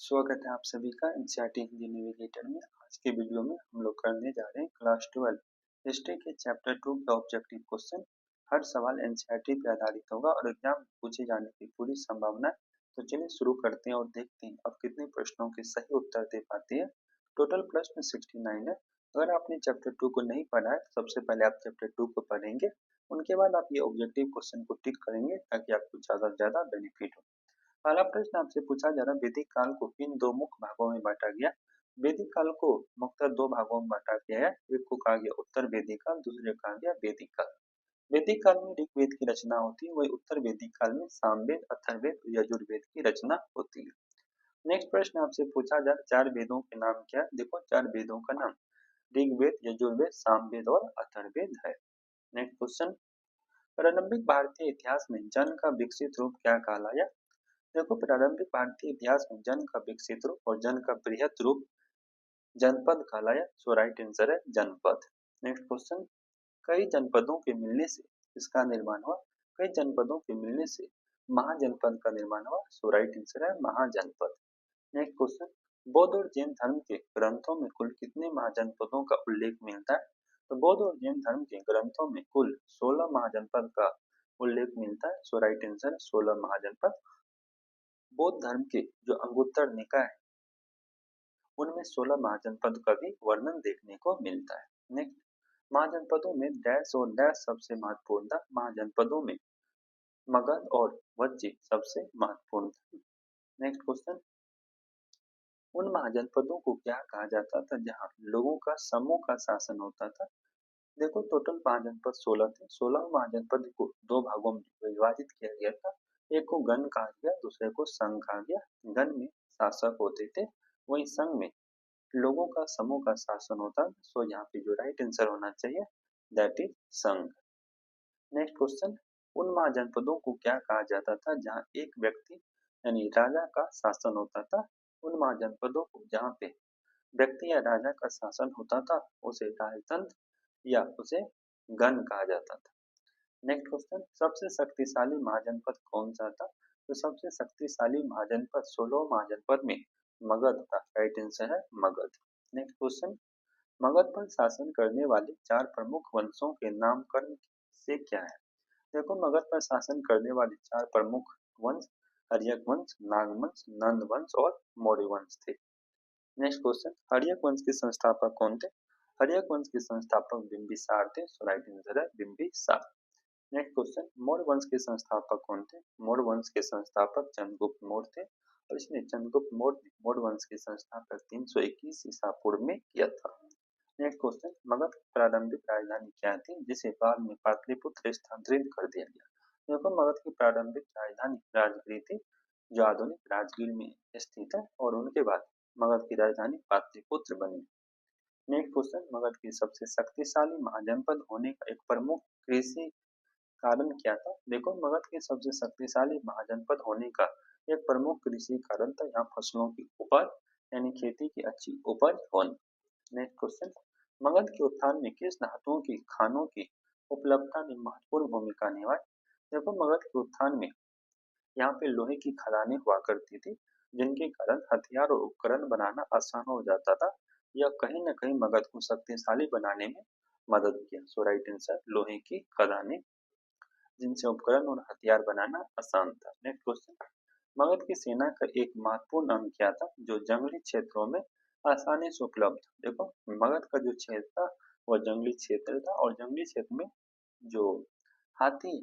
स्वागत है आप सभी का एनसीईआरटी हिंदी नेविगेटर में। आज के वीडियो में हम लोग करने जा रहे हैं क्लास 12 हिस्ट्री के चैप्टर 2 का ऑब्जेक्टिव क्वेश्चन। हर सवाल एनसीईआरटी पे आधारित होगा और एग्जाम में पूछे जाने की पूरी संभावना है। तो चलिए शुरू करते हैं और देखते हैं अब कितने प्रश्नों के सही उत्तर दे पाते हैं। टोटल प्रश्न 69 है। अगर आपने चैप्टर 2 को नहीं पढ़ा है तो सबसे पहले आप चैप्टर 2 को पढ़ेंगे, उनके बाद आप ये ऑब्जेक्टिव क्वेश्चन को टिक करेंगे ताकि आपको ज्यादा से ज्यादा बेनिफिट हो। पहला प्रश्न आपसे पूछा जा रहा है, वैदिक काल को किन दो मुख्य भागों में बांटा गया। वैदिक काल को मुख्यतः दो भागों में बांटा गया है। एक को कहा गया उत्तर वैदिक काल, दूसरे को कहा गया वैदिक काल। वैदिक काल में ऋग्वेद की रचना होती है, वही उत्तर वैदिक काल में सामवेद, अथर्ववेद और यजुर्वेद की रचना होती है। नेक्स्ट प्रश्न आपसे पूछा जा रहा है, चार वेदों के नाम क्या है। देखो चार वेदों का नाम ऋग्वेद, यजुर्वेद, सामवेद और अथर्ववेद है। नेक्स्ट क्वेश्चन, प्रारंभिक भारतीय इतिहास में जन का विकसित रूप क्या कहलाया। देखो प्रारंभिक भारतीय इतिहास में जन का विकसित रूप और जन का बृहत रूप जनपद कहलाया। सो राइट आंसर है जनपद। नेक्स्ट क्वेश्चन, कई जनपदों के मिलने से किसका निर्माण हुआ। कई जनपदों के मिलने से महाजनपद का निर्माण हुआ। सो राइट आंसर है महाजनपद। नेक्स्ट क्वेश्चन, बौद्ध और जैन धर्म के ग्रंथों में कुल कितने महाजनपदों का उल्लेख मिलता है। तो बौद्ध और जैन धर्म के ग्रंथों में कुल 16 महाजनपद का उल्लेख मिलता है। सो राइट आंसर है 16 महाजनपद। बौद्ध धर्म के जो अंगुत्तर निकाय है उनमें 16 महाजनपद का भी वर्णन देखने को मिलता है। नेक्स्ट, महाजनपदों में डैश और डैश सबसे महत्वपूर्ण था। महाजनपदों में मगध और वज्जी सबसे महत्वपूर्ण था। नेक्स्ट क्वेश्चन, उन महाजनपदों को क्या कहा जाता था जहां लोगों का समूह का शासन होता था। देखो टोटल महाजनपद 16 थे। 16 महाजनपद को दो भागों में विभाजित किया गया था। एक को गण कहा गया, दूसरे को संघ कहा गया। गण में शासक होते थे, वही संघ में लोगों का समूह का शासन होता है। सो यहाँ पे जो राइट आंसर होना चाहिए दैट इज संघ। नेक्स्ट क्वेश्चन, उन महाजनपदों को क्या कहा जाता था जहाँ एक व्यक्ति यानी राजा का शासन होता था। उन महाजनपदों को जहाँ पे व्यक्ति या राजा का शासन होता था उसे राजतंत्र या उसे गण कहा जाता था। नेक्स्ट क्वेश्चन, सबसे शक्तिशाली महाजनपद कौन सा था। तो सबसे शक्तिशाली महाजनपद 16 महाजनपद में मगध था। राइट आंसर है मगध। नेक्स्ट क्वेश्चन, मगध पर शासन करने वाले चार प्रमुख वंशों के नामकरण से क्या है। देखो मगध पर शासन करने वाले चार प्रमुख वंश हर्यक वंश, नागवंश, नंद वंश और मौर्य वंश थे। नेक्स्ट क्वेश्चन, हर्यक वंश के संस्थापक कौन थे। हर्यक वंश के संस्थापक बिंबिसार थे। सो राइट आंसर है बिंबिसार। नेक्स्ट क्वेश्चन, मौर्य वंश के संस्थापक कौन थे। मौर्य वंश के संस्थापक चंद्रगुप्त मौर्य थे और इसने चंद्रगुप्त मौर्य ने मौर्य वंश के संस्थापक 321 ईसा पूर्व में किया था। नेक्स्ट क्वेश्चन, मगध की प्रारंभिक राजधानी क्या थी जिसे बाद में पाटलिपुत्र स्थानांतरित कर दिया गया। देखो मगध की प्रारंभिक राजधानी राजगीर थी जो आधुनिक राजगीर में स्थित है और उनके बाद मगध की राजधानी पाटलिपुत्र बनी। नेक्स्ट क्वेश्चन, मगध की सबसे शक्तिशाली महाजनपद होने का एक प्रमुख कृषि कारण क्या था। देखो मगध के सबसे शक्तिशाली महाजनपद होने का एक प्रमुख कृषि कारण था यहाँ फसलों की उपज यानी खेती की अच्छी उपज होना। नेक्स्ट क्वेश्चन, मगध के उत्थान में किस धातुओं की खानों की उपलब्धता ने महत्वपूर्ण भूमिका निभाई। देखो मगध के उत्थान में यहाँ पे लोहे की खदानें हुआ करती थी जिनके कारण हथियार और उपकरण बनाना आसान हो जाता था। यह कहीं न कहीं मगध को शक्तिशाली बनाने में मदद किया। सो राइट आंसर लोहे की खदानें जिनसे उपकरण और हथियार बनाना आसान था। नेक्स्ट क्वेश्चन, मगध की सेना का एक महत्वपूर्ण अंग क्या था जो जंगली क्षेत्रों में आसानी से उपलब्ध था। देखो मगध का जो क्षेत्र था वह जंगली क्षेत्र था और जंगली क्षेत्र में जो हाथी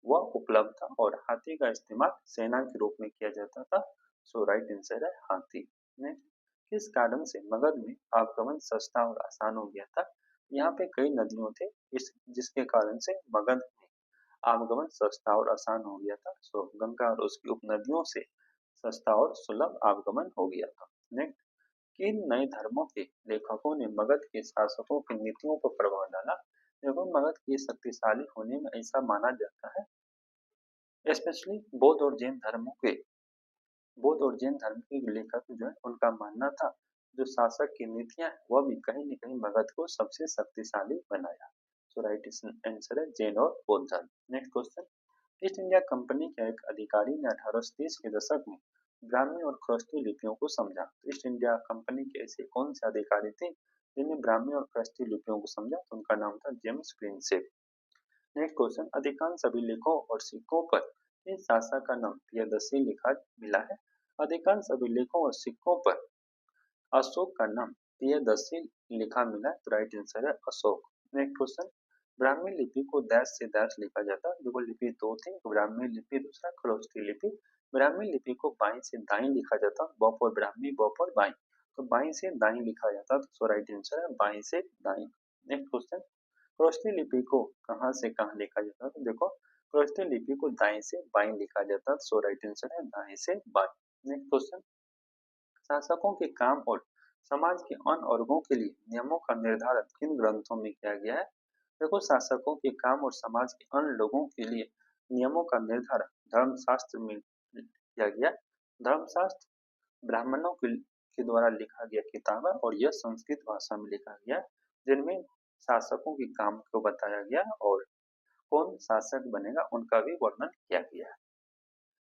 वह उपलब्ध था और हाथी का इस्तेमाल सेना के रूप में किया जाता था। सो राइट आंसर है हाथी। नेक्स्ट, किस कारण से मगध में आवागमन सस्ता और आसान हो गया था। यहाँ पे कई नदियों थे इस जिसके कारण से मगध में आवागमन सस्ता और आसान हो गया था। सो गंगा और उसकी उपनदियों से सस्ता और सुलभ आवागमन हो गया था। नेक्स्ट, किन नए धर्मों के लेखकों ने मगध के शासकों की नीतियों पर प्रभाव डाला। देखो मगध के शक्तिशाली होने में ऐसा माना जाता है स्पेशली बौद्ध और जैन धर्म के लेखक जो है उनका मानना था जो शासक की नीतियां है वह भी कहीं न कहीं मगध को सबसे शक्तिशाली बनाया। सो राइट आंसर है जैन और बौद्ध धर्म। Next question, east India company के एक अधिकारी ने 1830 के दशक में ब्राह्मी और खरोष्ठी लिपियों को समझा। तो ईस्ट इंडिया कंपनी के ऐसे कौन से अधिकारी थे जिन्हें ब्राह्मी और खरोष्ठी लिपियों को समझा? तो उनका नाम था जेम्स प्रिंसेप। नेक्स्ट क्वेश्चन, अधिकांश अभिलेखों और सिक्कों पर किस शासक का नाम प्रियदर्शी लिखा मिला है? अधिकांश अभिलेखों और सिक्कों पर अशोक का नाम प्रियदर्शी लिखा मिला है। तो राइट आंसर है अशोक। नेक्स्ट क्वेश्चन, ब्राह्मी लिपि को डैश से डैश लिखा जाता है। देखो लिपि दो थी, ब्राह्मी लिपि दूसरा खरोष्ठी लिपि। ब्राह्मी लिपि को बाई से दाई लिखा जाता, बॉप और ब्राह्मी बॉप और बाई, तो बाई से दाई लिखा जाता। तो सो राइट आंसर है बाई से दाई। नेक्स्ट क्वेश्चन, खरोष्ठी लिपि को कहाँ से कहाँ लिखा जाता है? तो देखो खरोष्ठी लिपि को दाई से बाई लिखा जाता है। सो राइट आंसर है दाई से बाई। नेक्स्ट क्वेश्चन, शासकों के काम और समाज के अन्य वर्गों के लिए नियमों का निर्धारण किन ग्रंथों में किया गया है? देखो शासकों के काम और समाज के अन्य लोगों के लिए नियमों का निर्धारण धर्मशास्त्र में किया गया। धर्मशास्त्र ब्राह्मणों के द्वारा लिखा गया किताब है और यह संस्कृत भाषा में लिखा गया, जिनमें शासकों के काम को बताया गया और कौन शासक बनेगा उनका भी वर्णन किया गया है।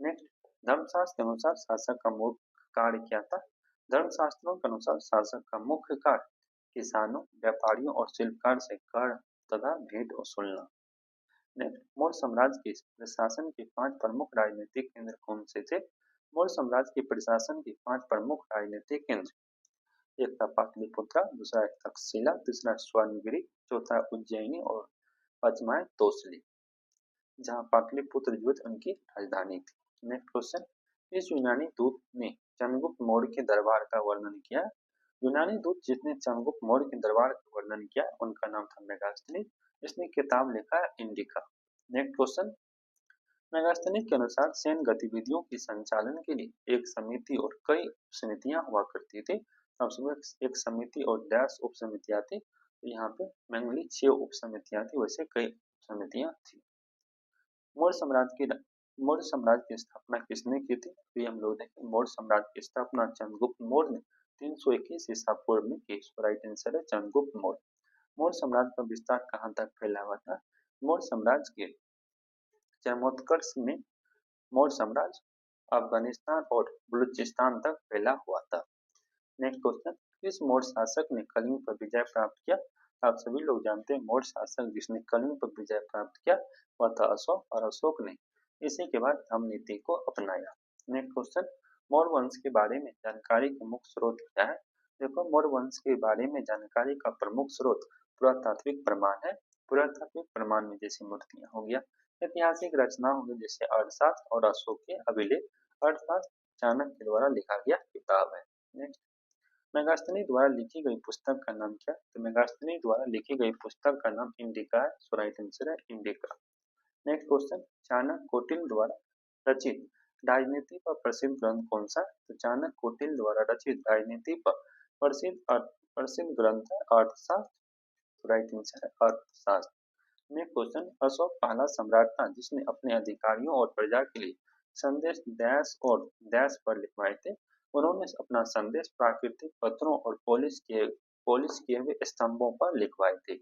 नेक्स्ट, धर्मशास्त्र के अनुसार शासक का मुख्य कार्य क्या था? धर्मशास्त्रों के अनुसार शासक का मुख्य कार्य किसानों, व्यापारियों और शिल्पकार से कर तथा भेंट वसूलना। नेक्स्ट, मौर्य साम्राज्य के प्रशासन के 5 प्रमुख राजनीतिक केंद्र कौन से थे? मौर्य साम्राज्य के प्रशासन के 5 प्रमुख राजनीतिक केंद्र, एक था पाटलिपुत्र, दूसरा है तक्षशिला, तीसरा स्वर्णगिरी, चौथा उज्जैनी और पांचवा है तोसली, जहाँ पाटलिपुत्र जो उनकी राजधानी थी। नेक्स्ट क्वेश्चन, इस यूनानी दूत ने चंद्रगुप्त मौर्य के दरबार का वर्णन किया। यूनानी दूत जिसने चंद्रगुप्त मौर्य के दरबार का वर्णन किया उनका नाम था मेगास्थनीज। इसने किताब लिखा है इंडिका। नेक्स्ट क्वेश्चन, मेगास्थनीज के अनुसार सैन्य गतिविधियों के संचालन के लिए एक समिति और कई समितियां हुआ करती थी। सबसे एक समिति और डैश उप समितियां थी, तो यहाँ पे मेनली 6 उप समितियां थी, वैसे कई उप समितियां थी। मौर्य साम्राज्य की स्थापना किसने की थी? तो हम लोग देखें, मौर्य साम्राज्य की स्थापना चंद्रगुप्त मौर्य ने 321 ईसा पूर्व में की। राइट आंसर है चंद्रगुप्त मौर्य। मौर्य साम्राज्य का विस्तार कहाँ तक फैला हुआ था? मौर्य साम्राज्य के चरमोत्कर्ष में मौर्य साम्राज्य अफगानिस्तान और बलूचिस्तान तक फैला हुआ था। नेक्स्ट क्वेश्चन, किस मौर्य शासक ने कलिंग पर विजय प्राप्त किया? आप सभी लोग जानते हैं मौर्य शासक जिसने कलिंग पर विजय प्राप्त किया वह था अशोक, और अशोक ने इसी के बाद धम्म नीति को अपनाया। नेक्स्ट क्वेश्चन, मौर्य वंश के बारे में जानकारी का मुख्य स्रोत क्या है? देखो मौर्य वंश के बारे में जानकारी का प्रमुख स्रोत पुरातात्विक प्रमाण है। पुरातात्विक प्रमाण में जैसे मूर्तियां हो गया, ऐतिहासिक रचना हो गई जैसे अर्थशास्त्र और अशोक के अभिलेख। अर्थशास्त्र चाणक्य द्वारा लिखा गया किताब है। नेक्स्ट, मेगास्थनी द्वारा लिखी गई पुस्तक का नाम क्या? तो मेगास्थनी द्वारा लिखी गई पुस्तक का नाम इंडिका है। सो राइट आंसर है indica. Next question, Chanakya Kautilya द्वारा रचित राजनीति पर प्रसिद्ध ग्रंथ कौन सा? तो चाणक्य कौटिल्य द्वारा रचित राजनीति पर प्रसिद्ध ग्रंथ है अर्थशास्त्र। तो राइट आंसर है अर्थशास्त्र। नेक्स्ट क्वेश्चन, अशोक पहला सम्राट था जिसने अपने अधिकारियों और प्रजा के लिए संदेश डैश और डैश पर लिखवाए थे। उन्होंने अपना संदेश प्राकृतिक पत्रों और पॉलिश किए हुए स्तंभों पर लिखवाए थे।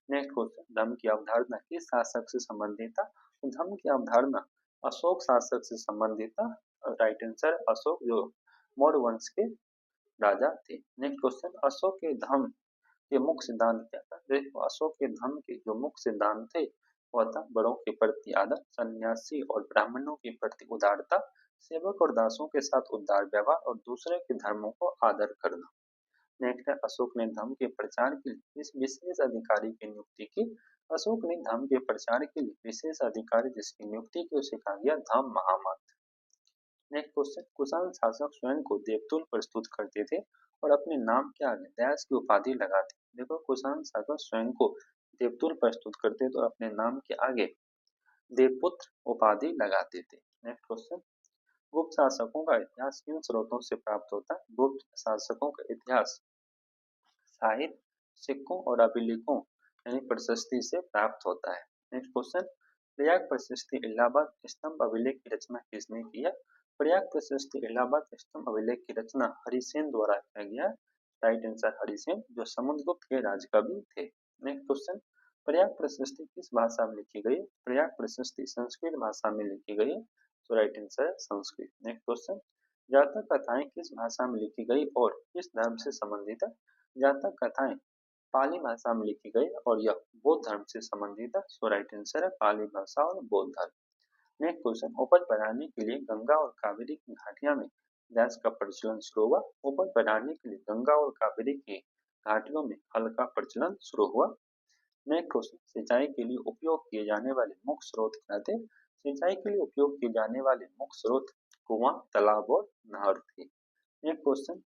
नेक्स्ट क्वेश्चन, धम्म की अवधारणा किस शासक से संबंधित था? तो धम्म की अवधारणा अशोक शासक से संबंधित था। राइट आंसर अशोक जो मौर्य वंश के राजा थे। नेक्स्ट क्वेश्चन, अशोक के धम्म के मुख्य सिद्धांत क्या था? देखो अशोक के धर्म के जो मुख्य सिद्धांत थे वह था बड़ों के प्रति आदर, सन्यासी और ब्राह्मणों के प्रति उदारता, सेवक और दासों के साथ उदार व्यवहार और दूसरे के धर्मों को आदर करना। नेक्स्ट है, अशोक ने धर्म के प्रचार के लिए इस विशेष अधिकारी की नियुक्ति की। अशोक ने धर्म के प्रचार के लिए विशेष अधिकारी जिसकी नियुक्ति की उसे कहा गया धम्म महामंत्र। नेक्स्ट क्वेश्चन, कुषाण शासक स्वयं को देवतुल प्रस्तुत करते थे और अपने नाम के आगे डैश की उपाधि लगाते। देखो कुषाण शासक स्वयं को देवतुल प्रस्तुत करते थे और अपने नाम के आगे देवपुत्र उपाधि लगाते थे। नेक्स्ट क्वेश्चन, गुप्त शासकों का इतिहास किन स्रोतों से प्राप्त होता है? गुप्त शासकों का इतिहास साहित्य, सिक्कों और अभिलेखों यानी प्रशस्ति से प्राप्त होता है। नेक्स्ट क्वेश्चन, प्रयाग प्रशस्ति इलाहाबाद स्तंभ अभिलेख की रचना किसने की है? प्रयाग प्रशस्ति इलाहाबाद स्तंभ अभिलेख की रचना हरिसेन द्वारा किया गया। राइट आंसर हरिसेन जो समुद्रगुप्त के राजकवि थे। नेक्स्ट क्वेश्चन, प्रयाग प्रशस्ति किस भाषा में लिखी गई? प्रयाग प्रशस्ति संस्कृत भाषा में लिखी गई। तो right answer Sanskrit. Next question, जातक कथाएं किस भाषा में लिखी गई और किस धर्म से संबंधित है? जातक कथाएं पाली भाषा में लिखी गई और यह बौद्ध धर्म से संबंधित है। सो राइट आंसर है पाली भाषा और बौद्ध धर्म। नेक्स्ट क्वेश्चन, उपज बढ़ाने के लिए गंगा और कावेरी की घाटियां में डैश का प्रचलन शुरू हुआ। उपज बढ़ाने के लिए गंगा और कावेरी की घाटियों में हल का प्रचलन शुरू हुआ। नेक्स्ट क्वेश्चन, सिंचाई के लिए उपयोग किए जाने वाले मुख्य स्रोत क्या थे? सिंचाई के लिए उपयोग किए जाने वाले मुख्य स्रोत कुआं, तालाब और नहर थे। नेक्स्ट क्वेश्चन,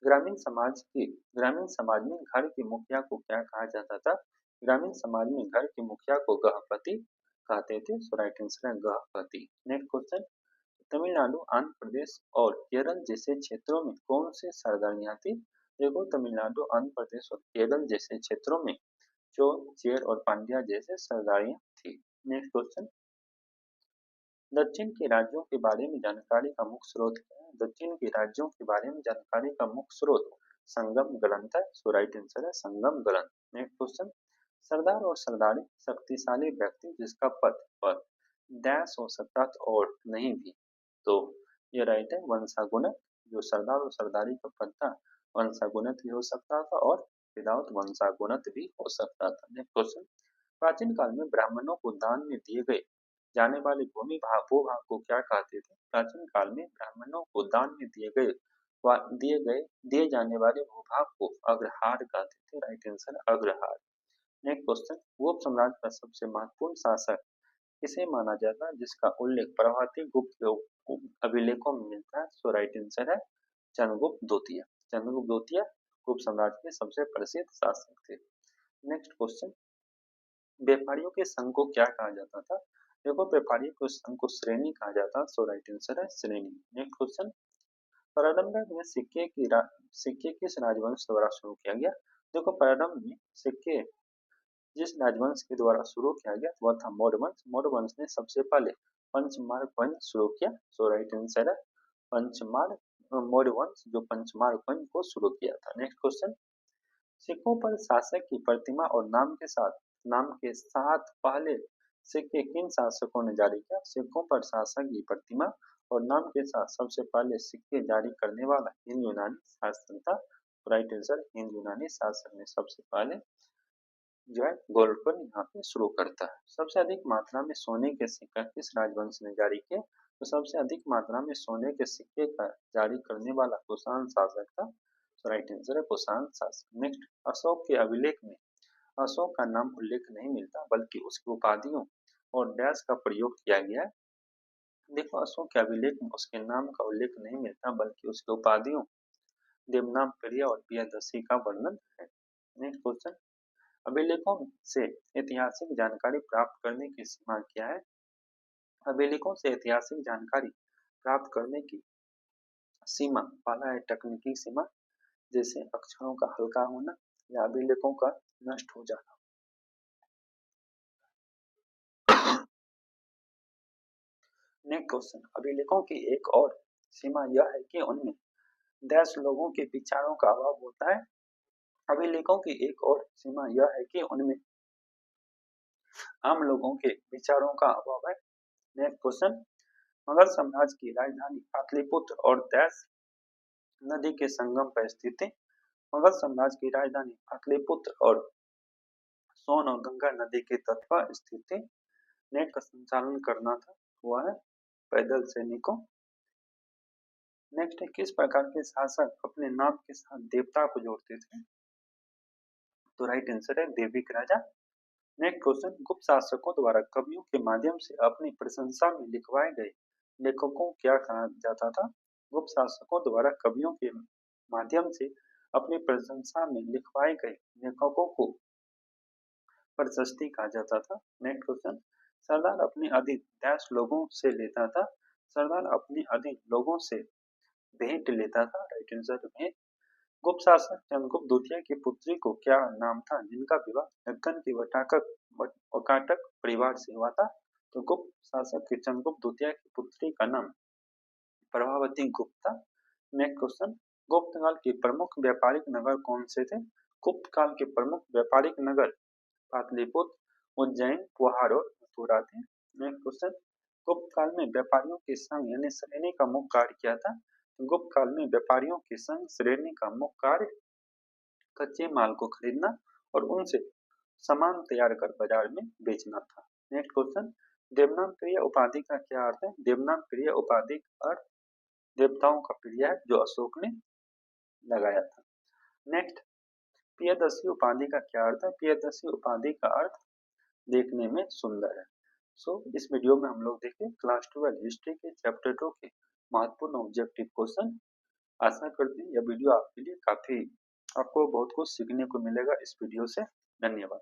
ग्रामीण समाज में घर के मुखिया को क्या कहा जाता था? ग्रामीण समाज में घर के मुखिया को गृहपति कहते थे। सो राइट आंसर है गृहपति। नेक्स्ट क्वेश्चन, तमिलनाडु, आंध्र प्रदेश और केरल जैसे क्षेत्रों में कौन सी सरदारियां थी? देखो, तमिलनाडु, आंध्र प्रदेश और केरल जैसे क्षेत्रों में चोल, चेर और पांड्या जैसे सरदारियां थी। नेक्स्ट क्वेश्चन, दक्षिण के राज्यों के बारे में जानकारी का मुख्य स्रोत क्या है? दक्षिण के राज्यों के बारे में जानकारी का मुख्य स्रोत संगम ग्रंथ है। सो राइट आंसर है संगम ग्रंथ। नेक्स्ट क्वेश्चन, सरदार और सरदारी शक्तिशाली व्यक्ति जिसका पद पर डैश हो सकता था और नहीं भी, तो ये राइट है वंशागुनत। जो सरदार और सरदारी का पद था वंशागुनत भी हो सकता था और विदाउट वंशागुनत भी हो सकता था। नेक्स्ट क्वेश्चन, प्राचीन काल में ब्राह्मणों को दान में दिए गए जाने वाले भूमि भाग भूभाग को क्या कहते थे? प्राचीन काल में ब्राह्मणों को दान में दिए जाने वाले भूभाग को अग्रहार कहते थे। राइट आंसर अग्रहार। नेक्स्ट क्वेश्चन, गुप्त साम्राज्य का सबसे महत्वपूर्ण शासक किसे माना जाता है जिसका उल्लेख प्रभाती गुप्त अभिलेखों में मिलता है? सो राइट आंसर है चंद्रगुप्त द्वितीय। चंद्रगुप्त द्वितीय गुप्त साम्राज्य के सबसे प्रसिद्ध शासक थे। नेक्स्ट क्वेश्चन, व्यापारियों के संघ को क्या कहा जाता था? देखो, व्यापारियों के संघ को श्रेणी कहा जाता है। सो राइट आंसर है श्रेणी। नेक्स्ट क्वेश्चन, प्रारंभ में सिक्के किस राजवंश द्वारा शुरू किया गया? देखो, प्रारंभ में सिक्के जिस राजवंश के द्वारा शुरू किया गया वह था मौर्य वंश। मौर्य वंश ने सबसे पहले पंचमार्क वंश शुरू किया। सो राइट आंसर है पंचमार्क मौर्य वंश, जो पंचमार्क वंश को शुरू किया था। नेक्स्ट क्वेश्चन, सिक्कों पर शासक की प्रतिमा और नाम के साथ पहले सिक्के किन शासकों ने जारी किया? सिक्कों पर शासक की प्रतिमा और नाम के साथ सबसे पहले सिक्के जारी करने वाला हिंद यूनानी शासक था। राइट आंसर हिंद यूनानी शासक ने सबसे पहले जो है गोल्ड कॉइन यहाँ पे शुरू करता है। सबसे अधिक मात्रा में सोने के सिक्का किस राजवंश ने जारी किया? तो सबसे अधिक मात्रा में सोने के सिक्के का जारी करने वाला कुषाण शासक था। तो राइट आंसर है कुषाण शासक। नेक्स्ट, अशोक के अभिलेख में अशोक का नाम उल्लेख नहीं मिलता बल्कि उसकी उपाधियों और डैश का प्रयोग किया गया है। देखो, अशोक के अभिलेख में उसके नाम का उल्लेख नहीं मिलता बल्कि उसकी उपाधियों देवनाम प्रिया और प्रियदर्शी का वर्णन है। नेक्स्ट क्वेश्चन, अभिलेखों से ऐतिहासिक जानकारी प्राप्त करने की सीमा क्या है? अभिलेखों से ऐतिहासिक जानकारी प्राप्त करने की सीमा, पहला है तकनीकी सीमा, जैसे अक्षरों का हल्का होना या अभिलेखों का नष्ट हो जाना। नेक्स्ट क्वेश्चन, अभिलेखों की एक और सीमा यह है कि उनमें देश लोगों के विचारों का अभाव होता है। अभिलेखों की एक और सीमा यह है कि उनमें आम लोगों के विचारों का अभाव है। नेक्स्ट क्वेश्चन, मगध साम्राज्य की राजधानी पाटलिपुत्र और देश नदी के संगम पर स्थित है। मगध साम्राज्य की राजधानी पाटलिपुत्र और सोन और गंगा नदी के तट पर स्थित है। नेट का संचालन करना था हुआ है पैदल सैनिकों। नेक्स्ट है, किस प्रकार के शासक अपने नाम के साथ देवता को जोड़ते थे? तो राइट आंसर है देविक राजा। नेक्स्ट क्वेश्चन, गुप्त शासकों द्वारा कवियों के माध्यम से अपनी प्रशंसा में लिखवाए गए लेखकों क्या कहा जाता था? गुप्त शासकों द्वारा कवियों के माध्यम से अपनी प्रशंसा में लिखवाए गए लेखकों को प्रशस्ति कहा जाता था। नेक्स्ट क्वेश्चन, सरदार अपने अधीन डैश लोगों से लेता था। सरदार अपने अधीन लोगों से भेंट लेता था। राइट आंसर भेंट। गुप्त शासक चंद्रगुप्त द्वितीय की पुत्री को क्या नाम था जिनका विवाह दक्कन के वकाटक परिवार से हुआ था? तो गुप्त शासक के चंद्रगुप्त द्वितीय की पुत्री का नाम प्रभावती गुप्त था। नेक्स्ट क्वेश्चन, गुप्त काल के प्रमुख व्यापारिक नगर कौन से थे? गुप्त काल के प्रमुख व्यापारिक नगर पाटलिपुत्र, उज्जैन, पुहार और मथुरा थे। नेक्स्ट क्वेश्चन, गुप्त काल में व्यापारियों के संग यानी श्रेणी का मुख्य कार्य क्या था? गुप्त काल में व्यापारियों के संग श्रेणी का मुख्य कार्य कच्चे माल को खरीदना और उनसे सामान तैयार कर बाजार में बेचना था। नेक्स्ट क्वेश्चन, देवनाम प्रिय उपाधि का क्या अर्थ है? देवनाम प्रिय उपाधि का अर्थ देवताओं का प्रिय है जो अशोक ने लगाया था। नेक्स्ट, प्रियदर्शी उपाधि का क्या अर्थ है? प्रियदर्शी उपाधि का अर्थ देखने में सुंदर है। इस वीडियो में हम लोग देखें क्लास 12 हिस्ट्री के चैप्टर 2 के महत्वपूर्ण ऑब्जेक्टिव क्वेश्चन। आशा करते हैं यह वीडियो आपके लिए काफी आपको बहुत कुछ सीखने को मिलेगा इस वीडियो से। धन्यवाद।